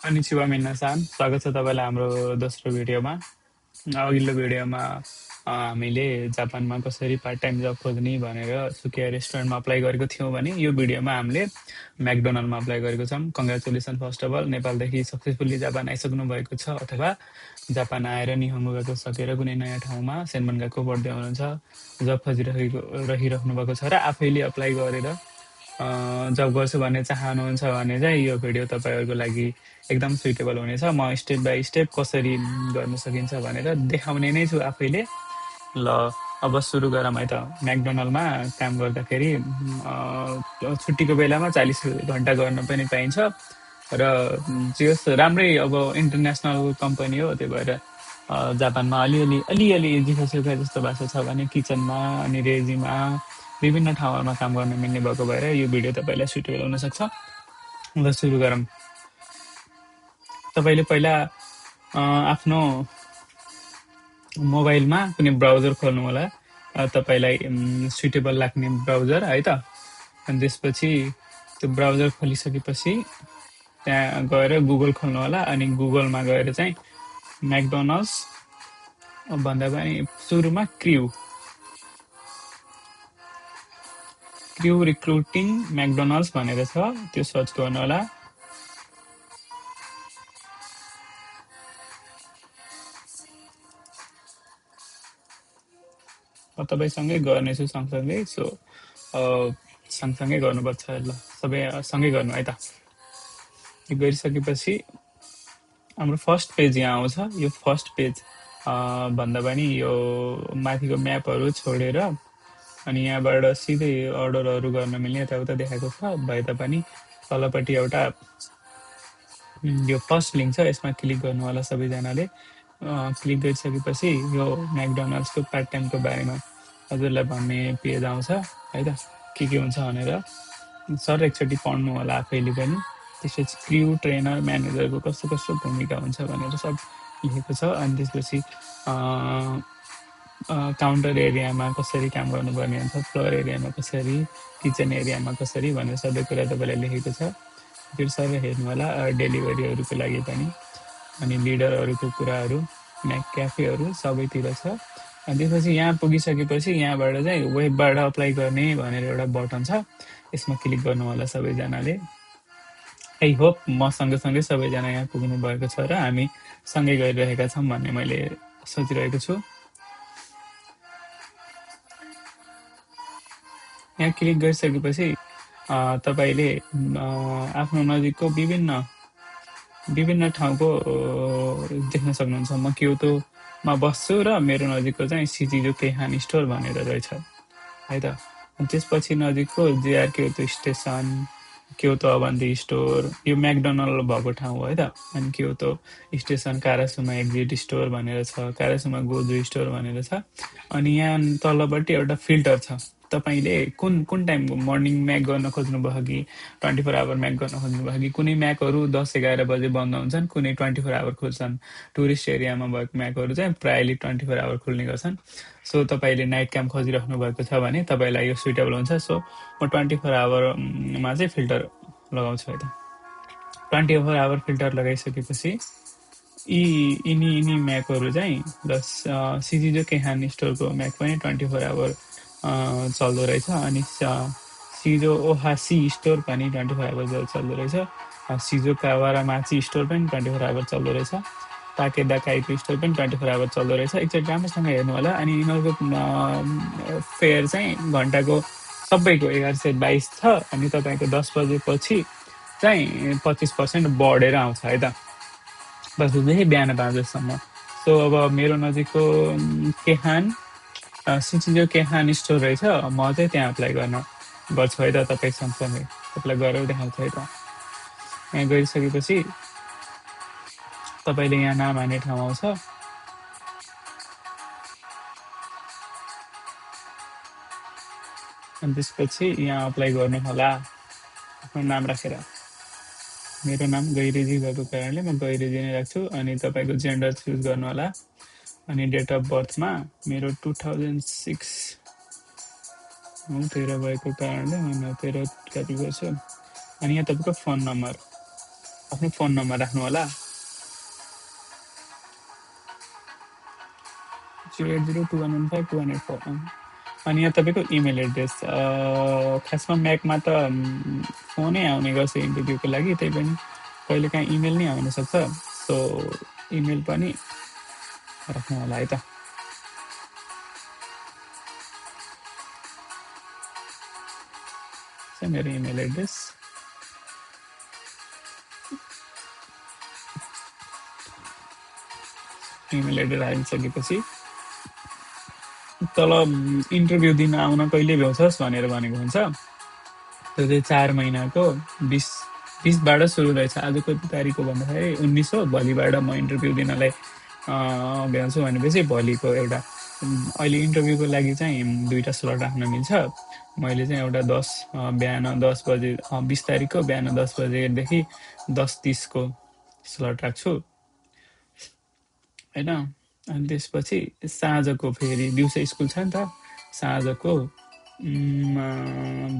Konnichiwa minasan, स्वागत छ तपाईलाई हाम्रो दोस्रो भिडियोमा। अघिल्लो भिडियोमा हामीले जापानमा कसरी पार्ट टाइम जब खोज्ने भनेर सुकिया रेस्टुरेन्टमा अप्लाई गरेको थियौँ भने यो भिडियोमा हामीले म्याकडोनल्डमा अप्लाई गरेको छौँ। कङ्ग्रेचुलेसन फर्स्ट अफ अल, नेपालदेखि सक्सेसफुल्ली जापान आइसक्नु भएको छ अथवा जापान आएर निहङ्गोगाको सकेर कुनै नयाँ ठाउँमा सेन्मनगाको पढ्दै हुनुहुन्छ, जब रहिराख्नु भएको छ र आफैले अप्लाई गरेर जब गर्छु भन्ने चाहनुहुन्छ भने चाहिँ यो भिडियो तपाईँहरूको लागि एकदम सुइटेबल हुनेछ। म स्टेप बाई स्टेप कसरी गर्न सकिन्छ भनेर देखाउने नै छु आफैले। ल अब सुरु गरौँ है त। म्याकडोनल्डमा काम गर्दाखेरि छुट्टीको बेलामा 40 घन्टा गर्न पनि पाइन्छ र जे होस् राम्रै अब इन्टरनेसनल कम्पनी हो, त्यही भएर जापानमा अलिअलि जिखोसुखा जस्तो भएको छ भने किचनमा अनि रेजीमा विभिन्न ठाउँहरूमा काम गर्न मिल्ने भएको भएर यो भिडियो तपाईँलाई सुटेबल हुनसक्छ। ल सुरु गरौँ। तपाईँले पहिला आफ्नो मोबाइलमा कुनै ब्राउजर खोल्नु होला, तपाईँलाई सुटेबल लाग्ने ब्राउजर है त। अनि त्यसपछि त्यो ब्राउजर खोलिसकेपछि त्यहाँ गएर गुगल खोल्नु होला। अनि गुगलमा गएर चाहिँ म्याकडोनल्ड्स भन्दा पनि सुरुमा क्र्यू रिक्रुटिङ म्याकडोनल्ड्स भनेर छ, त्यो सर्च गर्नु होला। तपाईँसँगै गर्नेछु सँगसँगै, सो सँगसँगै गर्नुपर्छ। ल सबै सँगै गर्नु है त। यो गरिसकेपछि हाम्रो फर्स्ट पेज यहाँ आउँछ। यो फर्स्ट पेज भन्दा पनि यो माथिको म्यापहरू छोडेर अनि यहाँबाट सिधै अर्डरहरू गर्न मिल्ने यताउता देखाएको छ भए तापनि तलपट्टि एउटा यो फर्स्ट लिङ्क छ, यसमा क्लिक गर्नु होला सबैजनाले। क्लिक गरिसकेपछि यो म्याकडोनल्ड्सको पार्ट टाइमको बारेमा हजुरलाई भन्ने पेज आउँछ है त, के हुन्छ भनेर सर एकचोटि पढ्नु होला आफैले पनि। त्यसपछि क्र्यू ट्रेनर म्यानेजरको कस्तो कस्तो भूमिका हुन्छ भनेर सब लेखेको छ। अनि त्यसपछि काउन्टर एरियामा कसरी काम गर्नुपर्ने हुन्छ, फ्लोर एरियामा कसरी, किचन एरियामा कसरी भनेर सबै कुरा तपाईँलाई लेखेको छ। त्यो सबै हेर्नु होला। डेलिभरीहरूको लागि पनि अनि लिडरहरूको कुराहरू, क्याफेहरू सबैतिर छ। अनि त्यसपछि यहाँ पुगिसकेपछि यहाँबाट चाहिँ वेबबाट अप्लाई गर्ने भनेर एउटा बटन छ, यसमा क्लिक गर्नु होला सबैजनाले। आई होप म सँगसँगै सबैजना यहाँ पुग्नु भएको छ र हामी सँगै गरिरहेका छौँ भन्ने मैले सोचिरहेको छु। यहाँ क्लिक गरिसकेपछि तपाईँले आफ्नो नजिकको विभिन्न ठाउँको देख्न सक्नुहुन्छ। म क्योतोमा बस्छु र मेरो नजिकको चाहिँ सिचिजो केहान स्टोर भनेर रहेछ है त। त्यसपछि नजिकको JR Kyoto station, Kyoto Avanti store, यो म्याकडोनल्ड भएको ठाउँ हो है त। अनि Kyoto station Karasuma exit store भनेर छ, कारासुमा गोजु स्टोर भनेर छ। अनि यहाँ तलपट्टि एउटा फिल्टर छ, तपाईँले कुन टाइमको मर्निङ म्याक गर्न खोज्नुभयो कि 24 आवर म्याक गर्न खोज्नुभयो कि। कुनै म्याकहरू 10-11 बजे बन्द हुन्छन्, कुनै 24 आवर खोज्छन्। टुरिस्ट एरियामा भएको म्याकहरू चाहिँ प्रायःले 24 आवर खुल्ने गर्छन्। सो तपाईँले नाइट क्याम्प खोजिराख्नु भएको छ भने तपाईँलाई यो सुइटेबल हुन्छ। सो म 24 आवरमा चाहिँ फिल्टर लगाउँछु है त। 24 आवर फिल्टर लगाइसकेपछि यिनी म्याकहरू चाहिँ सिजिजो केहान स्टोरको म्याक पनि 24 आवर चल्दो रहेछ। अनि सिजो ओहासी स्टोर पनि 24 आवर चल्दो रहेछ। सिजो कावारामाची स्टोर पनि 24 आवर चल्दो रहेछ। ताकेदा काइको स्टोर पनि 24 आवर चल्दो रहेछ। एकचोटि राम्रोसँग हेर्नु होला। अनि यिनीहरूको फेयर चाहिँ घन्टाको सबैको 1122 छ। अनि तपाईँको 10 बजेपछि चाहिँ 25% बढेर आउँछ है त, 10 बजेदेखि बिहान 5 बजीसम्म। सो अब मेरो नजिकको सिचिजो केहान स्टोर रहेछ, म चाहिँ त्यहाँ अप्लाई गर्छु है त तपाईँ सँगसँगै। तपाईँलाई गरेर देखाउँछु है त। यहाँ गइसकेपछि तपाईँले यहाँ नाम हान्ने ठाउँ आउँछ। अनि त्यसपछि यहाँ अप्लाई गर्नु होला आफ्नो नाम राखेर। मेरो नाम गैरेजी भएको कारणले म गैरेजी नै राख्छु। अनि तपाईँको जेन्डर चुज गर्नु होला। अनि डेट अफ बर्थमा मेरो 2006 भएको कारणले म 13 कपी गर्छु। अनि यहाँ तपाईँको फोन नम्बर आफ्नो फोन नम्बर राख्नु होला 08021152184 अनि यहाँ तपाईँको इमेल एड्रेस खासमा म्याकमा त फोनै आउने गर्छ इन्टरभ्यूको लागि त्यही पनि कहिलेकाहीँ इमेल नै आउन सक्छ सो इमेल पनि राख्नु होला है त मेरो इमेल एड्रेस इमेल एड्रेस हालिसकेपछि तल इन्टरभ्यू दिन आउन कहिले भ्याउँछस् भनेर भनेको हुन्छ त्यो चाहिँ 4 महिनाको 20बाट सुरु रहेछ आज कति तारिक हो भन्दाखेरि 19 हो भोलिबाट म इन्टरभ्यू दिनलाई भ्याउँछु भनेपछि भोलिको एउटा अहिले इन्टरभ्यूको लागि चाहिँ 2टा स्लट राख्न मिल्छ मैले चाहिँ एउटा 10 बिहान 10 बजे 20 तारिकको बिहान 10 बजेदेखि 10:30 को स्लट राख्छु होइन अनि त्यसपछि साँझको फेरि दिउँसो स्कुल छ नि त साँझको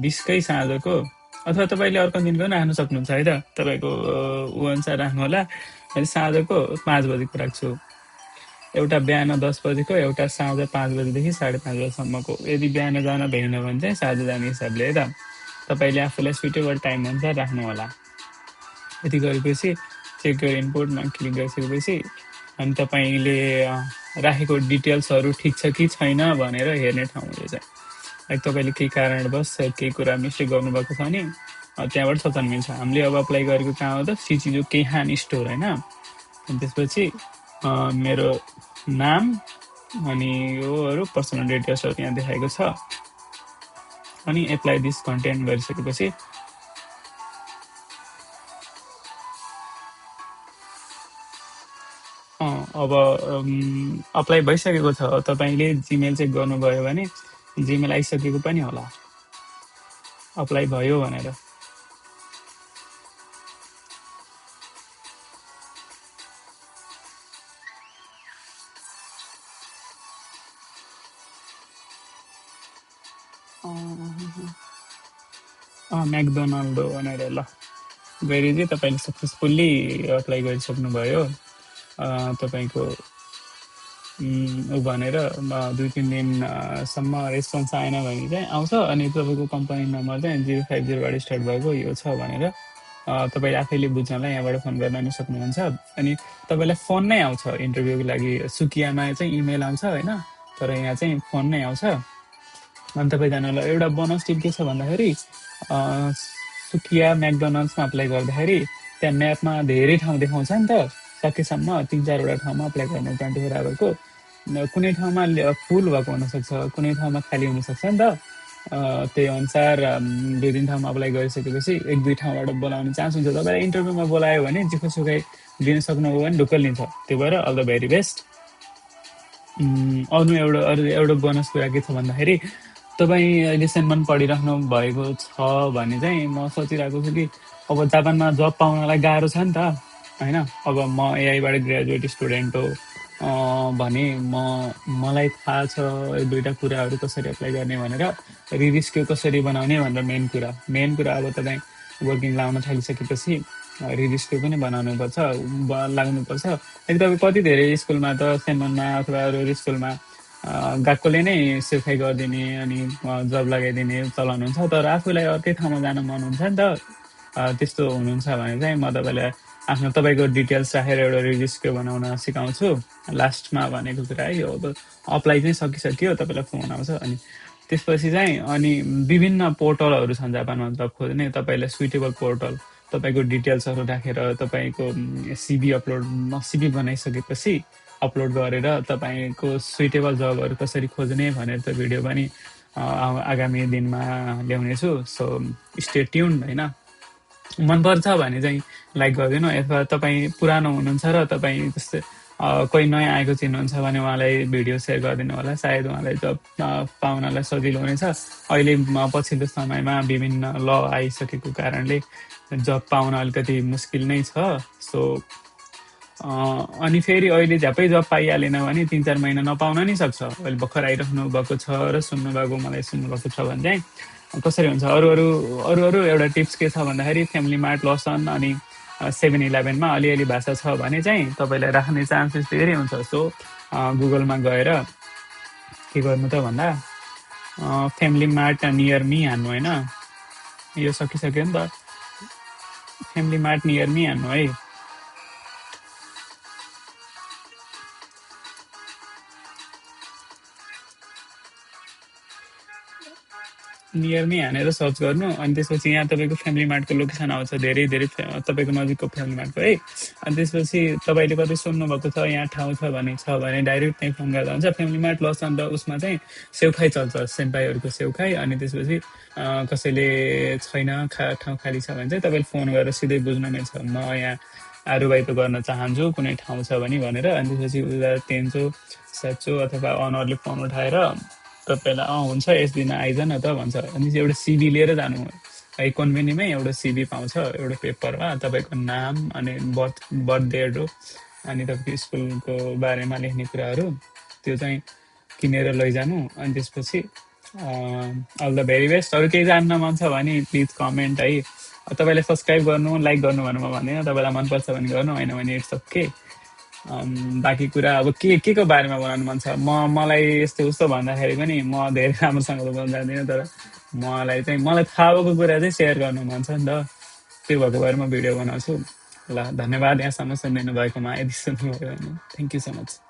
20कै साँझको अथवा तपाईँले अर्को दिन पनि राख्न सक्नुहुन्छ है त तपाईँको ऊ अनुसार राख्नु होला मैले साँझको 5 बजेको राख्छु एउटा बिहान 10 बजेको एउटा साँझ 5 बजेदेखि 5:30 बजेसम्मको यदि बिहान जान भ्याइन भने चाहिँ साँझ जाने हिसाबले है त तपाईँले आफूलाई सुटेबल टाइम अनुसार राख्नु होला यति गरेपछि चेक गर इनपुटमा क्लिक गरिसकेपछि अनि तपाईँले राखेको डिटेल्सहरू ठिक छ कि छैन भनेर हेर्ने ठाउँ यो चाहिँ लाइक तपाईँले केही कारणवश केही कुरा मिस्टेक गर्नुभएको छ भने त्यहाँबाट सचन मिल्छ हामीले अब अप्लाई गरेको कहाँ हो त सिचिजो केहान स्टोर होइन अनि त्यसपछि मेरो नाम अनि योहरू पर्सनल डिटेल्सहरू यहाँ देखाएको छ अनि एप्लाई दिस कन्टेन्ट गरिसकेपछि अब अप्लाई भइसकेको छ तपाईँले जिमेल चेक गर्नुभयो भने जिमेल आइसकेको पनि होला अप्लाई भयो भनेर म्याकडोनाल्ड भनेर ल गएर चाहिँ तपाईँले सक्सेसफुल्ली अप्लाई गरिसक्नुभयो तपाईँको ऊ भनेर 2-3 दिनसम्म रेस्पोन्स आएन भने चाहिँ आउँछ अनि तपाईँको कम्पनी नम्बर चाहिँ 050बाट स्टार्ट भएको यो छ भनेर तपाईँले आफैले बुझ्नलाई यहाँबाट फोन गर्न पनि सक्नुहुन्छ अनि तपाईँलाई फोन नै आउँछ इन्टरभ्यूको लागि सुकियामा चाहिँ इमेल आउँछ होइन तर यहाँ चाहिँ फोन नै आउँछ अनि तपाईँजनालाई एउटा बोनस टिप के छ भन्दाखेरि सुकिया म्याकडोनल्ड्समा अप्लाई गर्दाखेरि त्यहाँ म्यापमा धेरै ठाउँ देखाउँछ नि त सकेसम्म 3-4वटा ठाउँमा अप्लाई गर्नु 24 आवरको कुनै ठाउँमा फुल भएको हुनसक्छ कुनै ठाउँमा खाली हुनसक्छ नि त त्यही अनुसार 2-3 ठाउँमा अप्लाई गरिसकेपछि 1-2 ठाउँबाट बोलाउने चान्स हुन्छ तपाईँलाई इन्टरभ्यूमा बोलायो भने सुकै दिन सक्नुभयो भने ढुक्क लिन्छ त्यही भएर अल द भेरी बेस्ट अरू एउटा बोनस कुरा के छ भन्दाखेरि तपाईँ अहिले सेन्मन पढिराख्नु भएको छ भने चाहिँ म सोचिरहेको छु कि अब जापानमा जब पाउनलाई गाह्रो छ नि त होइन अब म एआईबाट ग्रेजुएट स्टुडेन्ट हो भने मलाई थाहा छ 2टा कुराहरू कसरी अप्लाई गर्ने भनेर रिस्क्यु कसरी बनाउने भनेर मेन कुरा अब तपाईँ वर्किङ लाउन थालिसकेपछि रिस्क्यु पनि बनाउनुपर्छ लाग्नुपर्छ एक तपाईँ कति धेरै स्कुलमा त सेन्मनमा अथवा अरू स्कुलमा गएकोले नै सिर्फाइ गरिदिने अनि जब लगाइदिने चलन हुन्छ तर आफूलाई अर्कै ठाउँमा जान मन हुन्छ नि त त्यस्तो हुनुहुन्छ भने चाहिँ म तपाईँलाई आफ्नो तपाईँको डिटेल्स राखेर एउटा रिजिस्टर बनाउन सिकाउँछु लास्टमा भनेको कुरा है यो अब अप्लाई चाहिँ सकिसक्यो तपाईँलाई फोन आउँछ अनि त्यसपछि चाहिँ अनि विभिन्न पोर्टलहरू छन् जापानमा जब खोज्ने तपाईँलाई सुइटेबल पोर्टल तपाईँको डिटेल्सहरू राखेर तपाईँको सिबी बनाइसकेपछि अपलोड गरेर तपाईँको सुइटेबल जबहरू कसरी खोज्ने भनेर त भिडियो पनि आगामी दिनमा ल्याउनेछु सो स्टे ट्युन्ड होइन मनपर्छ भने चाहिँ लाइक गरिदिनु अथवा तपाईँ पुरानो हुनुहुन्छ र तपाईँ जस्तै कोही नयाँ आएको चिन्नुहुन्छ भने उहाँलाई भिडियो सेयर गरिदिनु होला सायद उहाँलाई जब पाउनलाई सजिलो हुनेछ अहिले पछिल्लो समयमा विभिन्न ल आइसकेको कारणले जब पाउन अलिकति मुस्किल नै छ सो अनि फेरि अहिले झ्यापै जब पाइहालेन भने 3-4 महिना नपाउन नि सक्छ अहिले भर्खर आइराख्नु भएको छ र सुन्नुभएको मलाई सुन्नुभएको छ भने चाहिँ कसरी हुन्छ अरू एउटा टिप्स के छ भन्दाखेरि फ्यामिली मार्ट लसन अनि 7-11मा अलिअलि भाषा छ भने चाहिँ तपाईँलाई राख्ने चान्सेस धेरै हुन्छ। सो गुगलमा गएर के गर्नु त भन्दा फ्यामिली मार्ट नियर मी हान्नु होइन, यो सकिसक्यो नि त। फ्यामिली मार्ट नियर मी हान्नु है। नियर मी हानेर सर्च गर्नु, अनि त्यसपछि यहाँ तपाईँको फ्यामिली मार्टको लोकेसन आउँछ, धेरै धेरै तपाईँको नजिकको फ्यामिली मार्टको है। अनि त्यसपछि तपाईँले कतै सुन्नुभएको छ यहाँ ठाउँ छ भने डाइरेक्ट त्यहीँ फोन गर्दा हुन्छ। फ्यामिली मार्ट लस अन्त उसमा चाहिँ सेउखाई चल्छ, सेन्पाईहरूको सेउखाई। अनि त्यसपछि कसैले छैन ठाउँ खाली छ भने चाहिँ तपाईँले फोन गरेर सिधै बुझ्नु नै छ, म यहाँ आरुबाइतो गर्न चाहन्छु कुनै ठाउँ छ भने भनेर। अनि त्यसपछि उसलाई तेन्चो साँचो अथवा अनरले फोन उठाएर तपाईँलाई हुन्छ यस दिन आइज न त भन्छ। अनि चाहिँ एउटा सिभी लिएर जानु है, कन्भेनीमै एउटा सिभी पाउँछ एउटा पेपरमा, तपाईँको नाम अनि बर्थ डेट हो, अनि तपाईँको स्कुलको बारेमा लेख्ने कुराहरू त्यो चाहिँ किनेर लैजानु। अनि त्यसपछि अल द भेरी बेस्ट। अरू केही जान्न मन छ भने प्लिज कमेन्ट है। तपाईँलाई सब्सक्राइब गर्नु लाइक गर्नु भन्नु म भन्दैन, तपाईँलाई मनपर्छ भने गर्नु, होइन भने इट्स ओके। बाँकी कुरा अब के को बारेमा बनाउनु मन छ, मलाई यस्तो उस्तो भन्दाखेरि पनि म धेरै राम्रोसँग त बोल्न जान्दिनँ, तर मलाई थाहा भएको कुरा चाहिँ सेयर गर्नु मन छ नि त, त्यो भएको बारेमा भिडियो बनाउँछु। ल धन्यवाद यहाँसम्म सुनिदिनु भएकोमा। यदि सुन्नुभयो भने थ्याङ्क यू सो मच।